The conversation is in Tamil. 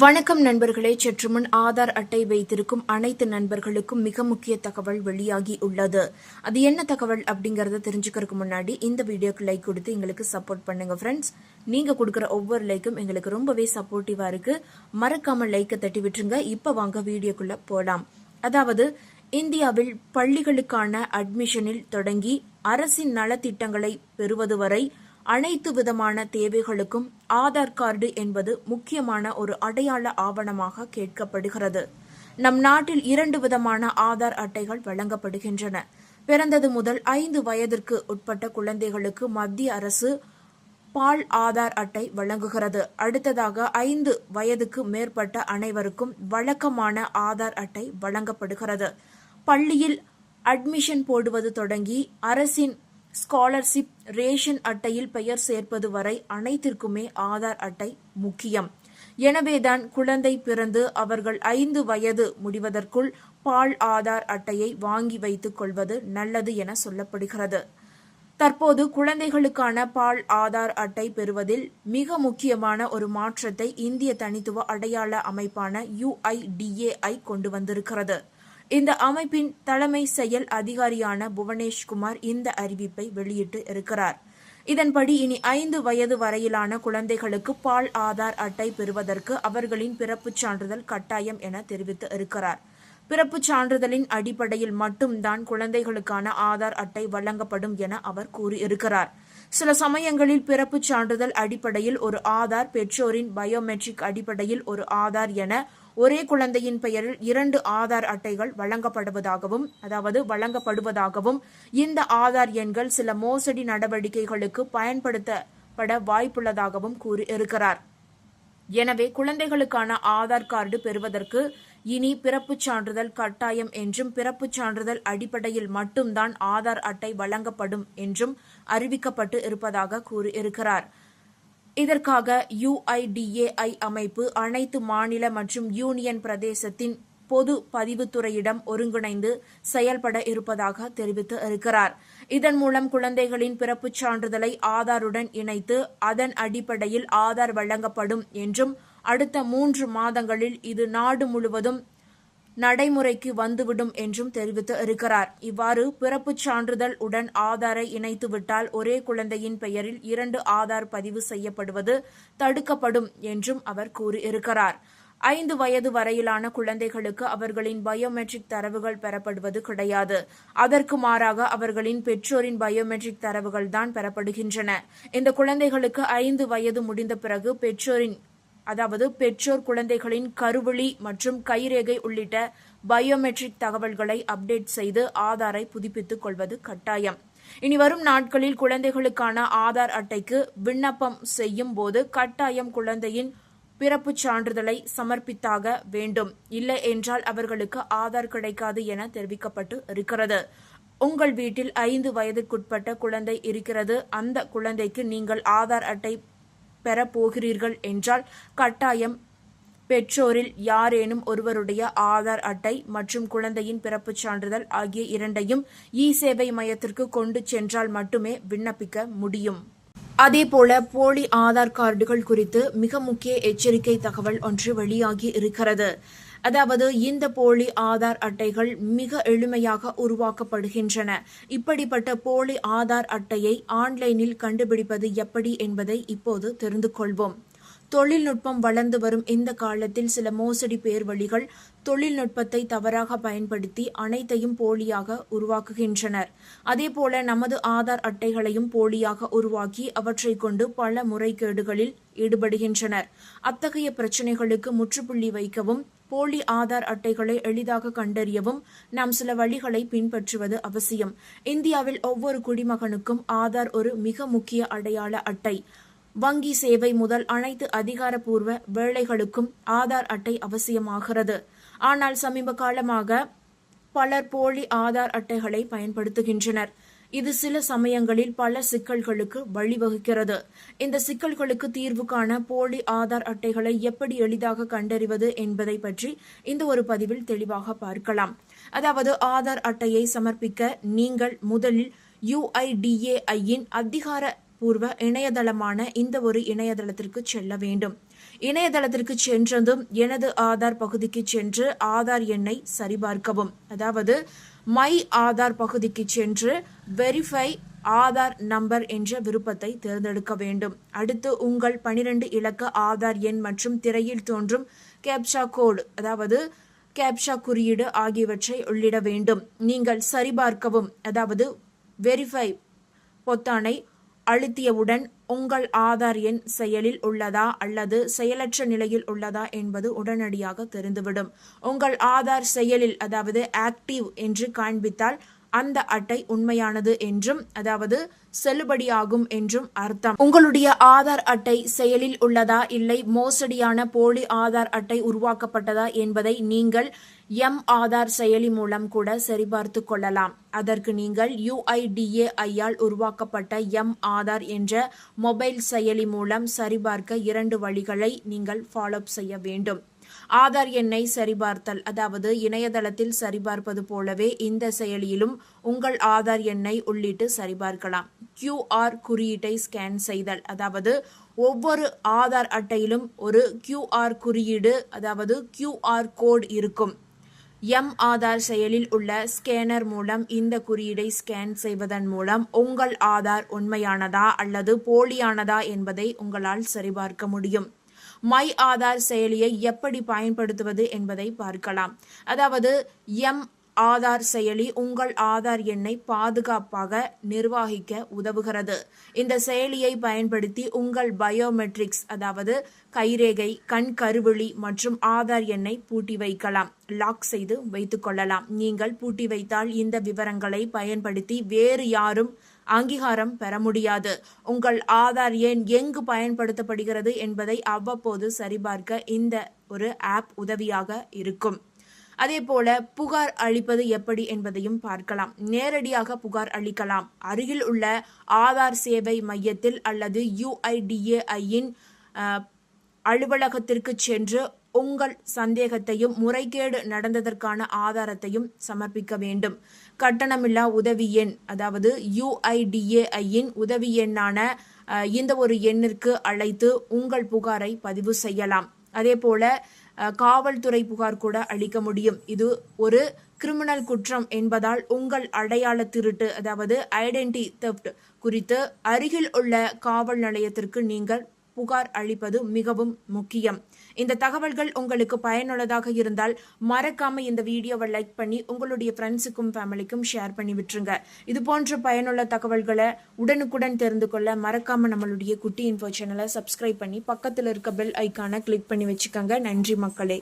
வணக்கம் நண்பர்களே. சற்றுமுன் ஆதார் அட்டை வைத்திருக்கும் அனைத்து நண்பர்களுக்கும் மிக முக்கிய தகவல் வெளியாகி உள்ளது. அது என்ன தகவல் அப்படிங்கறத தெரிஞ்சுக்கிறதுக்கு முன்னாடி இந்த வீடியோக்கு லைக் கொடுத்து எங்களுக்கு சப்போர்ட் பண்ணுங்க ஃப்ரெண்ட்ஸ். நீங்க கொடுக்குற ஒவ்வொரு லைக்கும் எங்களுக்கு ரொம்பவே சப்போர்ட்டிவா இருக்கு. மறக்காம லைக்கை தட்டி விட்டுருங்க. இப்ப வாங்க வீடியோக்குள்ள போலாம். அதாவது இந்தியாவில் பள்ளிகளுக்கான அட்மிஷனில் தொடங்கி அரசின் நலத்திட்டங்களை பெறுவது வரை அனைத்து விதமான தேவைகளுக்கும் ஆதார் கார்டு என்பது முக்கியமான ஒரு அடையாள ஆவணமாக கேட்கப்படுகிறது. நம் நாட்டில் 2 விதமான ஆதார் அட்டைகள் வழங்கப்படுகின்றன. பிறந்தது முதல் 5 வயதிற்கு உட்பட்ட குழந்தைகளுக்கு மத்திய அரசு பால் ஆதார் அட்டை வழங்குகிறது. அடுத்ததாக 5 வயதுக்கு மேற்பட்ட அனைவருக்கும் வழக்கமான ஆதார் அட்டை வழங்கப்படுகிறது. பள்ளியில் அட்மிஷன் போடுவது தொடங்கி அரசின் ஸ்காலர்ஷிப், ரேஷன் அட்டையில் பெயர் சேர்ப்பது வரை அனைத்திற்குமே ஆதார் அட்டை முக்கியம். எனவேதான் குழந்தை பிறந்து அவர்கள் 5 வயது முடிவதற்குள் பால் ஆதார் அட்டையை வாங்கி வைத்துக் கொள்வது நல்லது என சொல்லப்படுகிறது. தற்போது குழந்தைகளுக்கான பால் ஆதார் அட்டை பெறுவதில் மிக முக்கியமான ஒரு மாற்றத்தை இந்திய தனித்துவ அடையாள அமைப்பான UIDAI கொண்டு வந்திருக்கிறது. இந்த அமைப்பின் தலைமை செயல் அதிகாரியான புவனேஷ்குமார் இந்த அறிவிப்பை வெளியிட்டு இருக்கிறார். இதன்படி இனி 5 வயது வரையிலான குழந்தைகளுக்கு பால் ஆதார் அட்டை பெறுவதற்கு அவர்களின் பிறப்புச் சான்றிதழ் கட்டாயம் என தெரிவித்து இருக்கிறார். பிறப்புச் சான்றிதழின் அடிப்படையில் மட்டும்தான் குழந்தைகளுக்கான ஆதார் அட்டை வழங்கப்படும் என அவர் கூறியிருக்கிறார். சில சமயங்களில் பிறப்புச் சான்றிதழ் அடிப்படையில் ஒரு ஆதார், பெற்றோரின் பயோமெட்ரிக் அடிப்படையில் ஒரு ஆதார் என ஒரே குழந்தையின் பெயரில் 2 ஆதார் அட்டைகள் வழங்கப்படுவதாகவும் இந்த ஆதார் எண்கள் சில மோசடி நடவடிக்கைகளுக்கு பயன்படுத்தப்பட வாய்ப்புள்ளதாகவும் கூறியிருக்கிறார். எனவே குழந்தைகளுக்கான ஆதார் கார்டு பெறுவதற்கு இனி பிறப்புச் சான்றிதழ் கட்டாயம் என்றும் பிறப்புச் சான்றிதழ் அடிப்படையில் மட்டும்தான் ஆதார் அட்டை வழங்கப்படும் என்றும் அறிவிக்கப்பட்டு இருப்பதாக கூறியிருக்கிறார். இதற்காக UIDAI அமைப்பு அனைத்து மாநில மற்றும் யூனியன் பிரதேசத்தின் பொது பதிவுத்துறையிடம் ஒருங்கிணைந்து செயல்பட இருப்பதாக தெரிவித்து இருக்கிறார். இதன் மூலம் குழந்தைகளின் பிறப்புச் சான்றிதழை ஆதாருடன் இணைத்து அதன் அடிப்படையில் ஆதார் வழங்கப்படும் என்றும் அடுத்த 3 மாதங்களில் இது நாடு முழுவதும் நடைமுறைக்கு வந்துவிடும் என்றும் தெரிவித்து இருக்கிறார். இவ்வாறு பிறப்புச் சான்றிதழ் உடன் ஆதாரை இணைத்துவிட்டால் ஒரே குழந்தையின் பெயரில் 2 ஆதார் பதிவு செய்யப்படுவது தடுக்கப்படும் என்றும் அவர் கூறியிருக்கிறார். 5 வயது வரையிலான குழந்தைகளுக்கு அவர்களின் பயோமெட்ரிக் தரவுகள் பெறப்படுவது கிடையாது. அதற்கு மாறாக அவர்களின் பெற்றோரின் பயோமெட்ரிக் தரவுகள் தான் பெறப்படுகின்றன. இந்த குழந்தைகளுக்கு 5 வயது முடிந்த பிறகு பெற்றோர் குழந்தைகளின் கருவிழி மற்றும் கைரேகை உள்ளிட்ட பயோமெட்ரிக் தகவல்களை அப்டேட் செய்து ஆதாரை புதுப்பித்துக் கொள்வது கட்டாயம். இனி வரும் நாட்களில் குழந்தைகளுக்கான ஆதார் அட்டைக்கு விண்ணப்பம் செய்யும் போது கட்டாயம் குழந்தையின் பிறப்புச் சான்றிதழை சமர்ப்பித்தாக வேண்டும். இல்லை என்றால் அவர்களுக்கு ஆதார் கிடைக்காது என தெரிவிக்கப்பட்டு இருக்கிறது. உங்கள் வீட்டில் 5 வயதிற்குட்பட்ட குழந்தை இருக்கிறது. அந்த குழந்தைக்கு நீங்கள் ஆதார் அட்டை பெற போகிறீர்கள் என்றால் கட்டாயம் பெற்றோரில் யாரேனும் ஒருவருடைய ஆதார் அட்டை மற்றும் குழந்தையின் பிறப்புச் சான்றிதழ் ஆகிய 2ஐயும் இ-சேவை மையத்திற்கு கொண்டு சென்றால் மட்டுமே விண்ணப்பிக்க முடியும். அதேபோல போலி ஆதார் கார்டுகள் குறித்து மிக முக்கிய எச்சரிக்கை தகவல் ஒன்று வெளியாகி இருக்கிறது. அதாவது இந்த போலி ஆதார் அட்டைகள் மிக எளிமையாக உருவாக்கப்படுகின்றன. இப்படிப்பட்ட போலி ஆதார் அட்டையை ஆன்லைனில் கண்டுபிடிப்பது எப்படி என்பதை இப்போது தெரிந்து கொள்வோம். தொழில்நுட்பம் வளர்ந்து வரும் இந்த காலத்தில் சில மோசடி பேர்வழிகள் தொழில்நுட்பத்தை தவறாக பயன்படுத்தி அனைத்தையும் போலியாக உருவாக்குகின்றனர். அதேபோல நமது ஆதார் அட்டைகளையும் போலியாக உருவாக்கி அவற்றை கொண்டு பல முறைகேடுகளில் ஈடுபடுகின்றனர். அத்தகைய பிரச்சினைகளுக்கு முற்றுப்புள்ளி வைக்கவும் போலி ஆதார் அட்டைகளை எளிதாக கண்டறியவும் நாம் சில வழிகளை பின்பற்றுவது அவசியம். இந்தியாவில் ஒவ்வொரு குடிமகனுக்கும் ஆதார் ஒரு மிக முக்கிய அடையாள அட்டை. வங்கி சேவை முதல் அனைத்து அதிகாரப்பூர்வ வேலைகளுக்கும் ஆதார் அட்டை அவசியமாகிறது. ஆனால் சமீப காலமாக பலர் போலி ஆதார் அட்டைகளை பயன்படுத்துகின்றனர். இது சில சமயங்களில் பல சிக்கல்களுக்கு வழிவகுக்கிறது. இந்த சிக்கல்களுக்கு தீர்வு காண போலி ஆதார் அட்டைகளை எப்படி எளிதாக கண்டறிவது என்பதை பற்றி இந்த ஒரு பதிவில் தெளிவாக பார்க்கலாம். அதாவது ஆதார் அட்டையை சமர்ப்பிக்க நீங்கள் முதலில் UIDAIயின் அதிகாரப்பூர்வ இணையதளமான இந்த ஒரு இணையதளத்திற்கு செல்ல வேண்டும். இணையதளத்திற்கு சென்றதும் எனது ஆதார் பகுதிக்கு சென்று ஆதார் எண்ணை சரிபார்க்கவும். அதாவது மை ஆதார் பகுதிக்கு சென்று வெரிஃபை ஆதார் நம்பர் என்ற விருப்பத்தை தேர்ந்தெடுக்க வேண்டும். அடுத்து உங்கள் 12 இலக்க ஆதார் எண் மற்றும் திரையில் தோன்றும் கேப்சா கோடு அதாவது கேப்சா குறியீடு ஆகியவற்றை உள்ளிட வேண்டும். நீங்கள் சரிபார்க்கவும் அதாவது வெரிஃபை பொத்தானை அழுத்தியவுடன் உங்கள் ஆதார் எண் செயலில் உள்ளதா அல்லது செயலற்ற நிலையில் உள்ளதா என்பது உடனடியாக தெரிந்துவிடும். உங்கள் ஆதார் செயலில் அதாவது ஆக்டிவ் என்று காண்பித்தால் அந்த அட்டை உண்மையானது என்றும் அதாவது செல்லுபடியாகும் என்றும் அர்த்தம். உங்களுடைய ஆதார் அட்டை செயலில் உள்ளதா இல்லை மோசடியான போலி ஆதார் அட்டை உருவாக்கப்பட்டதா என்பதை நீங்கள் ஆதார் செயலி மூலம் கூட சரிபார்த்து கொள்ளலாம். அதற்கு நீங்கள் UIDAI உருவாக்கப்பட்ட ஆதார் என்ற மொபைல் செயலி மூலம் சரிபார்க்க 2 வழிகளை நீங்கள் ஃபாலோ செய்ய வேண்டும். ஆதார் எண்ணை சரிபார்த்தல் அதாவது இணையதளத்தில் சரிபார்ப்பது போலவே இந்த செயலியிலும் உங்கள் ஆதார் எண்ணை உள்ளிட்டு சரிபார்க்கலாம். QR குறியீட்டை ஸ்கேன் செய்தல் அதாவது ஒவ்வொரு ஆதார் அட்டையிலும் ஒரு QR குறியீடு அதாவது QR கோட் இருக்கும். ஆதார் செயலில் உள்ள ஸ்கேனர் மூலம் இந்த குறியீடை ஸ்கேன் செய்வதன் மூலம் உங்கள் ஆதார் உண்மையானதா அல்லது போலியானதா என்பதை உங்களால் சரிபார்க்க முடியும். மை ஆதார் செயலியை எப்படி பயன்படுத்துவது என்பதை பார்க்கலாம். அதாவது ஆதார் செயலி உங்கள் ஆதார் எண்ணை பாதுகாப்பாக நிர்வகிக்க உதவுகிறது. இந்த செயலியை பயன்படுத்தி உங்கள் பயோமெட்ரிக்ஸ் அதாவது கைரேகை, கண் கருவிழி மற்றும் ஆதார் எண்ணை பூட்டி வைக்கலாம், லாக் செய்து வைத்துக் கொள்ளலாம். நீங்கள் பூட்டி வைத்தால் இந்த விவரங்களை பயன்படுத்தி வேறு யாரும் அங்கீகாரம் பெற முடியாது. உங்கள் ஆதார் எண் எங்கு பயன்படுத்தப்படுகிறது என்பதை அவ்வப்போது சரிபார்க்க இந்த ஒரு ஆப் உதவியாக இருக்கும். அதே போல புகார் அளிப்பது எப்படி என்பதையும் பார்க்கலாம். நேரடியாக புகார் அளிக்கலாம். அருகில் உள்ள ஆதார் சேவை மையத்தில் அல்லது UIDAI அலுவலகத்திற்கு சென்று உங்கள் சந்தேகத்தையும் முறைகேடு நடந்ததற்கான ஆதாரத்தையும் சமர்ப்பிக்க வேண்டும். கட்டணமில்லா உதவி எண் அதாவது UIDAI உதவி எண்ணான இந்த ஒரு எண்ணிற்கு அழைத்து உங்கள் புகாரை பதிவு செய்யலாம். அதே போல காவல்துறை புகார் கூட அளிக்க முடியும். இது ஒரு கிரிமினல் குற்றம் என்பதால் உங்கள் அடையாள திருட்டு அதாவது ஐடென்டி தெஃப்ட் குறித்து அருகில் உள்ள காவல் நிலையத்திற்கு நீங்கள் புகார் அளிப்பது மிகவும் முக்கியம். இந்த தகவல்கள் உங்களுக்கு பயனுள்ளதாக இருந்தால் மறக்காம இந்த வீடியோவை லைக் பண்ணி உங்களுடைய ஃப்ரெண்ட்ஸுக்கும் ஃபேமிலிக்கும் ஷேர் பண்ணி விட்டுருங்க. இது போன்ற பயனுள்ள தகவல்களை உடனுக்குடன் தெரிந்து கொள்ள மறக்காம நம்மளுடைய குட்டி இன்ஃபோ சேனலை சப்ஸ்கிரைப் பண்ணி பக்கத்தில் இருக்க பெல் ஐக்கானை கிளிக் பண்ணி வச்சுக்கோங்க. நன்றி மக்களே.